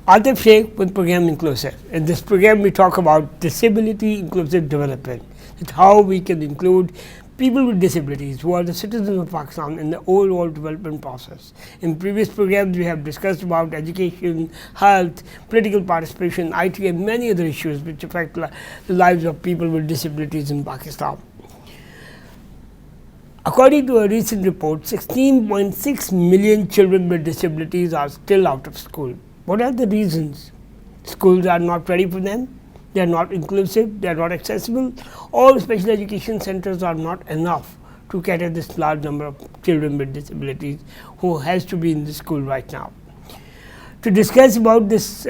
Atif Sheikh with Program Inclusive. In this program, we talk about disability inclusive development. It's how we can include people with disabilities who are the citizens of Pakistan in the overall development process. In previous programs, we have discussed about education, health, political participation, IT, and many other issues which affect the lives of people with disabilities in Pakistan. According to a recent report, 16.6 million children with disabilities are still out of school. What are the reasons? Schools are not ready for them, they are not inclusive, they are not accessible, or special education centers are not enough to cater this large number of children with disabilities who has to be in the school right now. To discuss about this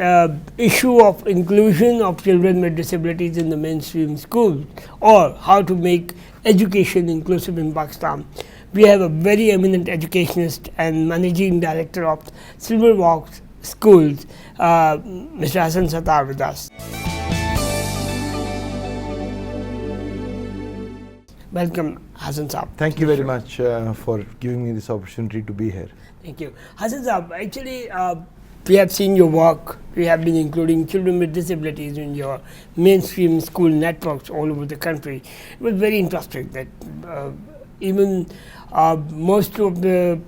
issue of inclusion of children with disabilities in the mainstream schools, or how to make education inclusive in Pakistan, we have a very eminent educationist and managing director of Silverwalk Schools, Mr. Hassan Sattar with us. Welcome, Hassan Saab. Thank you very much for giving me this opportunity to be here. Thank you. Hassan Saab, actually we have seen your work. We have been including children with disabilities in your mainstream school networks all over the country. It was very interesting that even most of the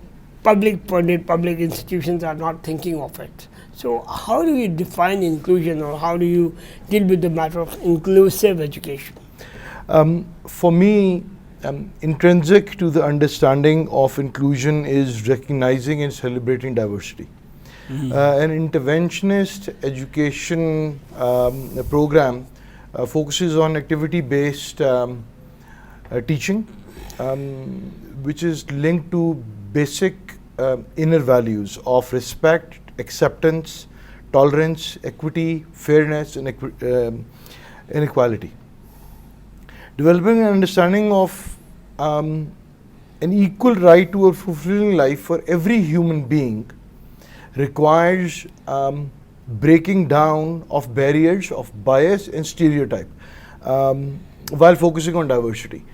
public funded public institutions are not thinking of it. So how do you define inclusion, or how do you deal with the matter of inclusive education? For me, intrinsic to the understanding of inclusion is recognizing and celebrating diversity. An interventionist education program focuses on activity-based teaching, which is linked to basic inner values of respect, acceptance, tolerance, equity, fairness, and inequality. Developing an understanding of an equal right to a fulfilling life for every human being requires breaking down of barriers of bias and stereotype while focusing on diversity.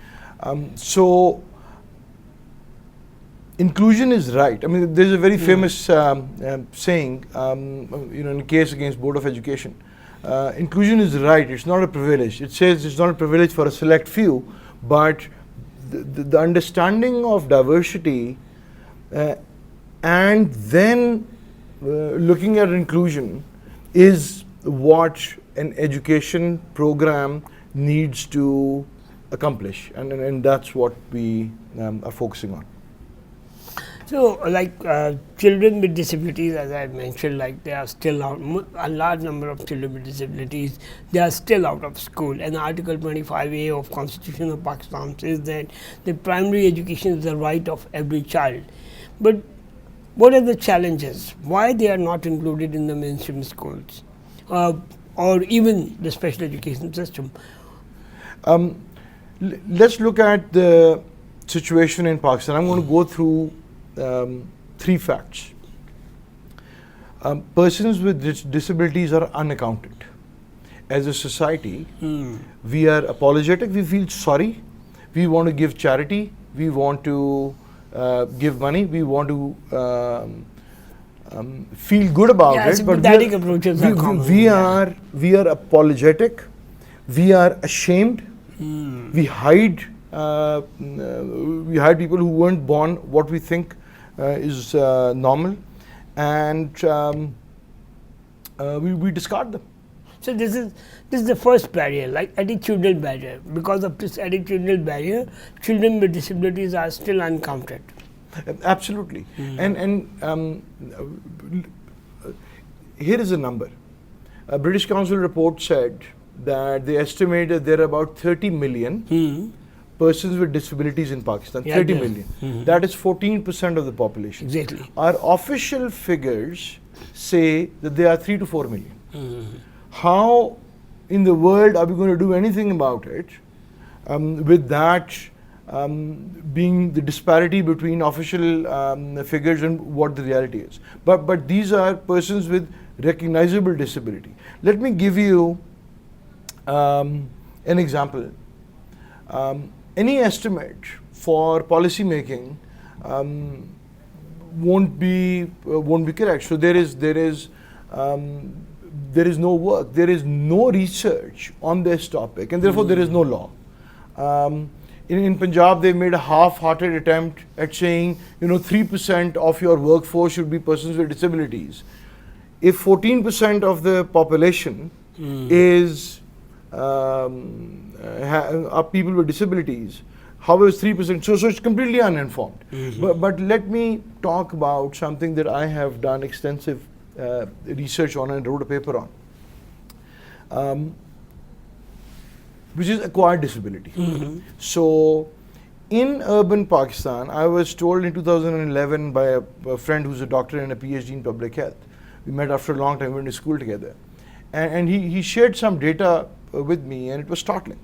So inclusion is right. I mean, there's a very famous saying, in a case against Board of Education. Inclusion is right, it's not a privilege. It says it's not a privilege for a select few, but the understanding of diversity and then looking at inclusion is what an education program needs to accomplish, and that's what we are focusing on. So, like children with disabilities, as I mentioned, like they are still out, a large number of children with disabilities, they are still out of school. And Article 25A of Constitution of Pakistan says that the primary education is the right of every child. But what are the challenges? Why they are not included in the mainstream schools, or even the special education system? Let's look at the situation in Pakistan. I'm going to go through three facts. Persons with disabilities are unaccounted. As a society, we are apologetic, we feel sorry, we want to give charity, we want to give money, we want to feel good about it, but we are apologetic, we are ashamed, we hide people who weren't born what we think is normal, and we discard them. So this is the first barrier, like attitudinal barrier. Because of this attitudinal barrier, children with disabilities are still uncounted. Absolutely. And here is a number. A British Council report said that they estimate that there are about 30 million persons with disabilities in Pakistan. 30 million. That is 14% of the population. Exactly. Our official figures say that there are 3 to 4 million. How in the world are we going to do anything about it with that being the disparity between official figures and what the reality is? But these are persons with recognizable disability. Let me give you an example. Any estimate for policy making won't be correct. So there is there is no work, there is no research on this topic, and therefore there is no law. In Punjab, they made a half-hearted attempt at saying, 3% of your workforce should be persons with disabilities. If 14% of the population is are people with disabilities, how is 3%? So it's completely uninformed. But let me talk about something that I have done extensive research on and wrote a paper on, which is acquired disability. So in urban Pakistan, I was told in 2011 by a friend who's a doctor and a PhD in public health. We met after a long time, we went to school together. And he shared some data with me, and it was startling.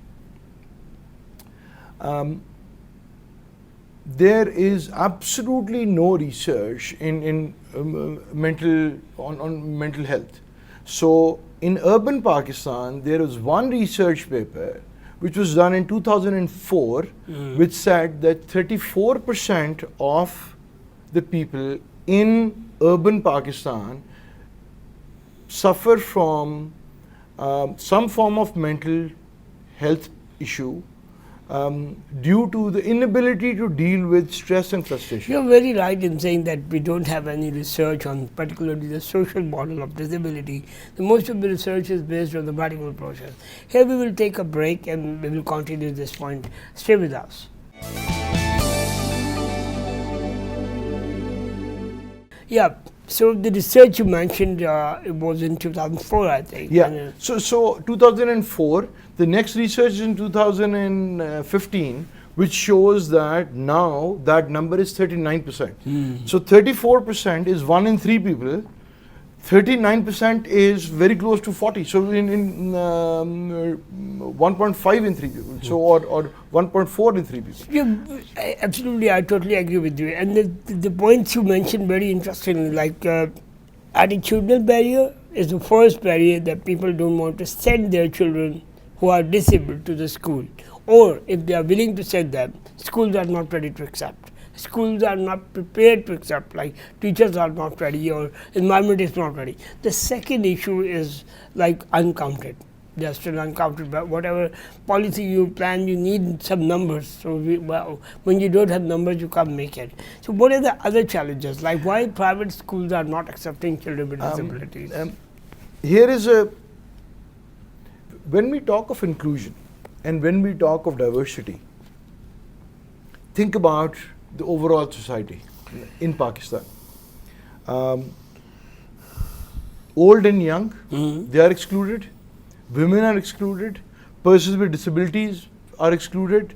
There is absolutely no research on mental health. So in urban Pakistan, there was one research paper which was done in 2004, which said that 34% of the people in urban Pakistan suffer from some form of mental health issue due to the inability to deal with stress and frustration. You're very right in saying that we don't have any research on particularly the social model of disability. The most of the research is based on the medical process. Here we will take a break and we will continue this point. Stay with us. Yeah. So the research you mentioned, it was in 2004, I think. Yeah. So 2004. The next research is in 2015, which shows that now that number is 39%. So 34% is 1 in 3 people. 39% is very close to 40. So in 1.5 in 3 people. So or 1.4 in 3 people. Yeah, absolutely, I totally agree with you. And the points you mentioned very interesting, like attitudinal barrier is the first barrier that people don't want to send their children who are disabled to the school, or if they are willing to send them, schools are not ready to accept. Schools are not prepared to accept, like teachers are not ready or environment is not ready. The second issue is like uncounted. They are still uncounted, but whatever policy you plan, you need some numbers. So when you don't have numbers, you can't make it. So what are the other challenges? Like why private schools are not accepting children with disabilities? Here is when we talk of inclusion and when we talk of diversity, think about the overall society in Pakistan. Old and young, they are excluded. Women are excluded. Persons with disabilities are excluded.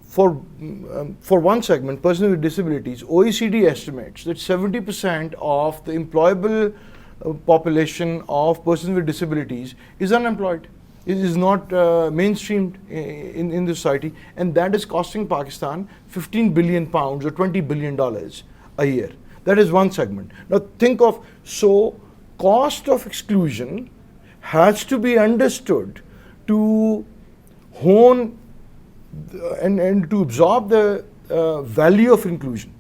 For one segment, persons with disabilities, OECD estimates that 70% of the employable population of persons with disabilities is unemployed. It is not mainstreamed in the society, and that is costing Pakistan 15 billion pounds or $20 billion a year. That is one segment. Now think of, so cost of exclusion has to be understood to hone and to absorb the value of inclusion.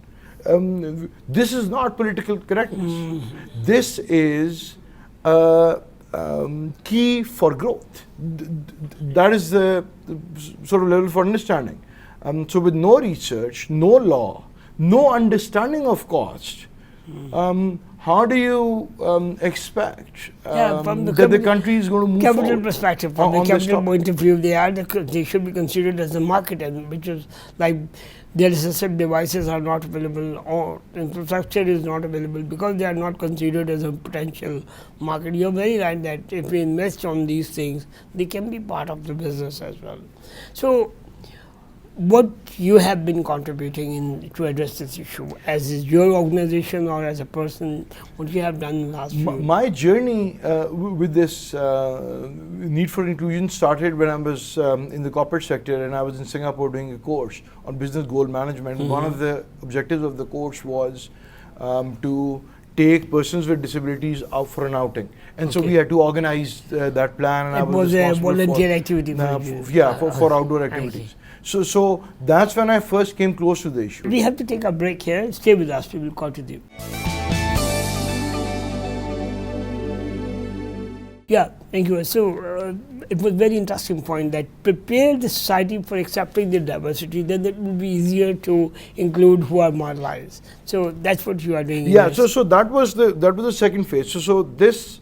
This is not political correctness. This is key for growth. That is the sort of level for understanding. So with no research, no law, no understanding of cost, how do you expect that the country is going to move capital forward? Perspective, from the capital point of view, they should be considered as a market, and which is like their assistive devices are not available or infrastructure is not available because they are not considered as a potential market. You're very right that if we invest on these things, they can be part of the business as well. So what you have been contributing to address this issue, as is your organization or as a person, what you have done in the last few years? My journey with this need for inclusion started when I was in the corporate sector, and I was in Singapore doing a course on business goal management. One of the objectives of the course was to take persons with disabilities out for an outing, and so we had to organize that plan. And it was a volunteer activity for outdoor activities. So that's when I first came close to the issue. We have to take a break here. Stay with us. We will continue. Yeah, thank you. So it was very interesting point that prepare the society for accepting the diversity, then it will be easier to include who are marginalized. So that's what you are doing. in Yeah, this. so that was the second phase. So this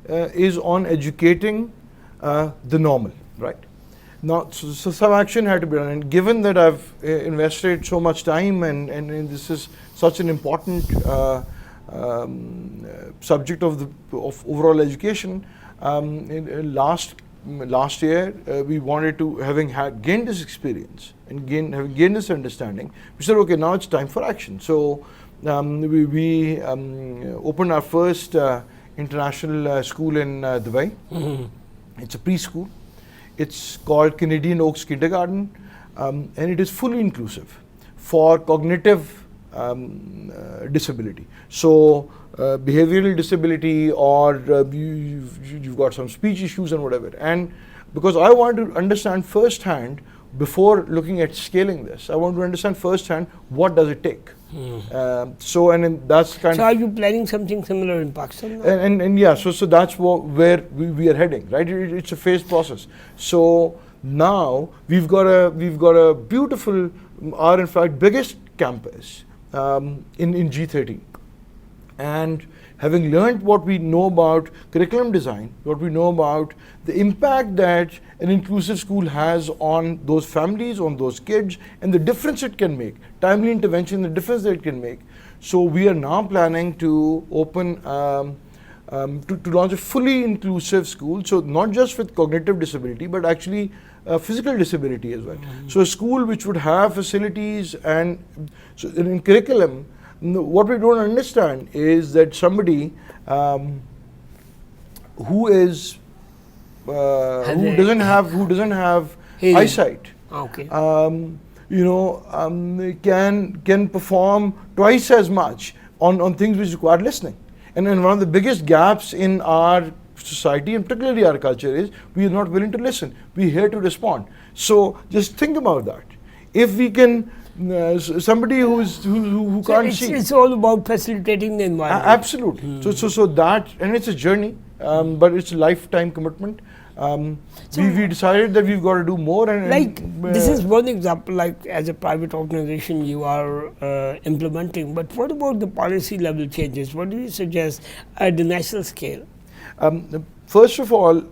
is on educating the normal, right? Now, so some action had to be done, and given that I've invested so much time and this is such an important subject of overall education, in last year we wanted to, having gained this experience and having gained this understanding, we said, okay, now it's time for action. So we opened our first international school in Dubai. It's a preschool. It's called Canadian Oaks Kindergarten, and it is fully inclusive for cognitive disability. So behavioral disability, or you've got some speech issues and whatever. And because I want to understand firsthand, before looking at scaling this, I want to understand firsthand what does it take. So that's kind So of. are you planning something similar in Pakistan now? And yeah, so that's where we are heading, right? It's a phased process. So now we've got a beautiful, our in fact biggest campus in G13, and having learned what we know about curriculum design, what we know about the impact that an inclusive school has on those families, on those kids, and the difference it can make, timely intervention, the difference that it can make. So we are now planning to open, to launch a fully inclusive school, so not just with cognitive disability, but actually physical disability as well. So a school which would have facilities, and so in curriculum, what we don't understand is that somebody who is who doesn't have eyesight, Okay. Can perform twice as much on things which require listening. And one of the biggest gaps in our society, and particularly our culture, is we are not willing to listen. We're here to respond. So just think about that. If we can, somebody who can't see. It's all about facilitating the environment. Absolutely. So that, and it's a journey, but it's a lifetime commitment. We decided that we've got to do more. This is one example, like as a private organization you are implementing, but what about the policy level changes? What do you suggest at the national scale? First of all,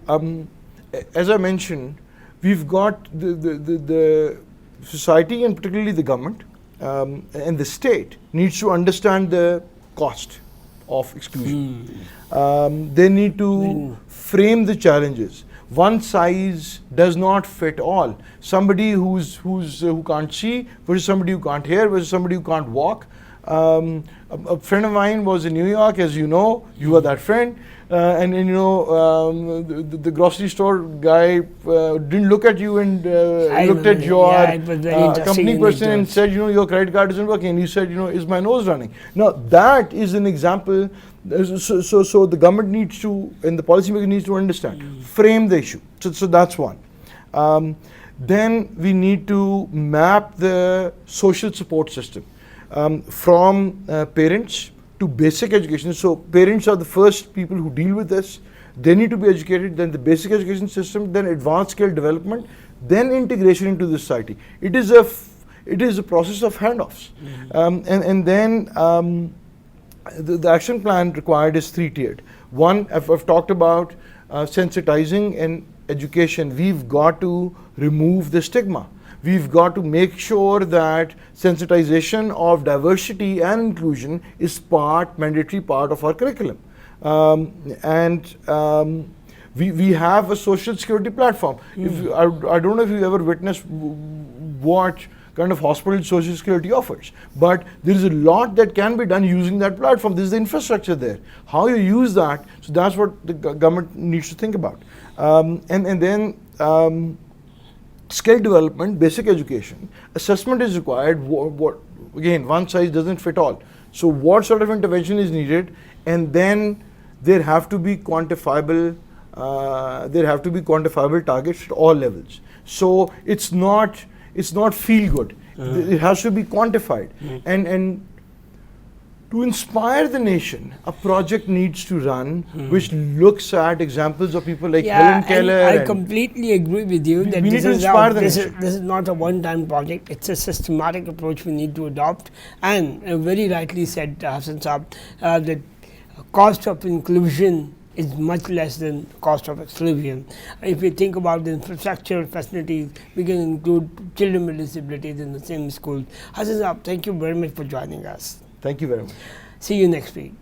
as I mentioned, we've got the society, and particularly the government and the state, needs to understand the cost of exclusion. They need to frame the challenges. One size does not fit all. Somebody who can't see versus somebody who can't hear versus somebody who can't walk. A friend of mine was in New York, as you know, you are that friend, the grocery store guy didn't look at you and looked at your company person and said, your credit card isn't working. And you said, is my nose running? Now that is an example. So the government needs to, and the policymaker needs to understand, frame the issue. So that's one. Then we need to map the social support system from parents to basic education. So parents are the first people who deal with this. They need to be educated, then the basic education system, then advanced skill development, then integration into the society. It is a process of handoffs. And then the action plan required is three-tiered. One, I've talked about sensitizing and education. We've got to remove the stigma. We've got to make sure that sensitization of diversity and inclusion is mandatory part of our curriculum. We have a social security platform. I don't know if you ever witnessed what kind of hospital social security offers, but there is a lot that can be done using that platform. This is the infrastructure there. How you use that, so that's what the government needs to think about. And then skill development, basic education, assessment is required. Again, one size doesn't fit all. So what sort of intervention is needed, and then there have to be quantifiable. Targets at all levels. So it's not feel good. It has to be quantified. And to inspire the nation, a project needs to run which looks at examples of people like Helen Keller. I completely agree with you that we need to inspire the nation. This is not a one-time project. It's a systematic approach we need to adopt. And very rightly said, Hassan Saab, the cost of inclusion is much less than cost of exclusion. If we think about the infrastructure facilities, we can include children with disabilities in the same schools. Hassan Saab, thank you very much for joining us. Thank you very much. See you next week.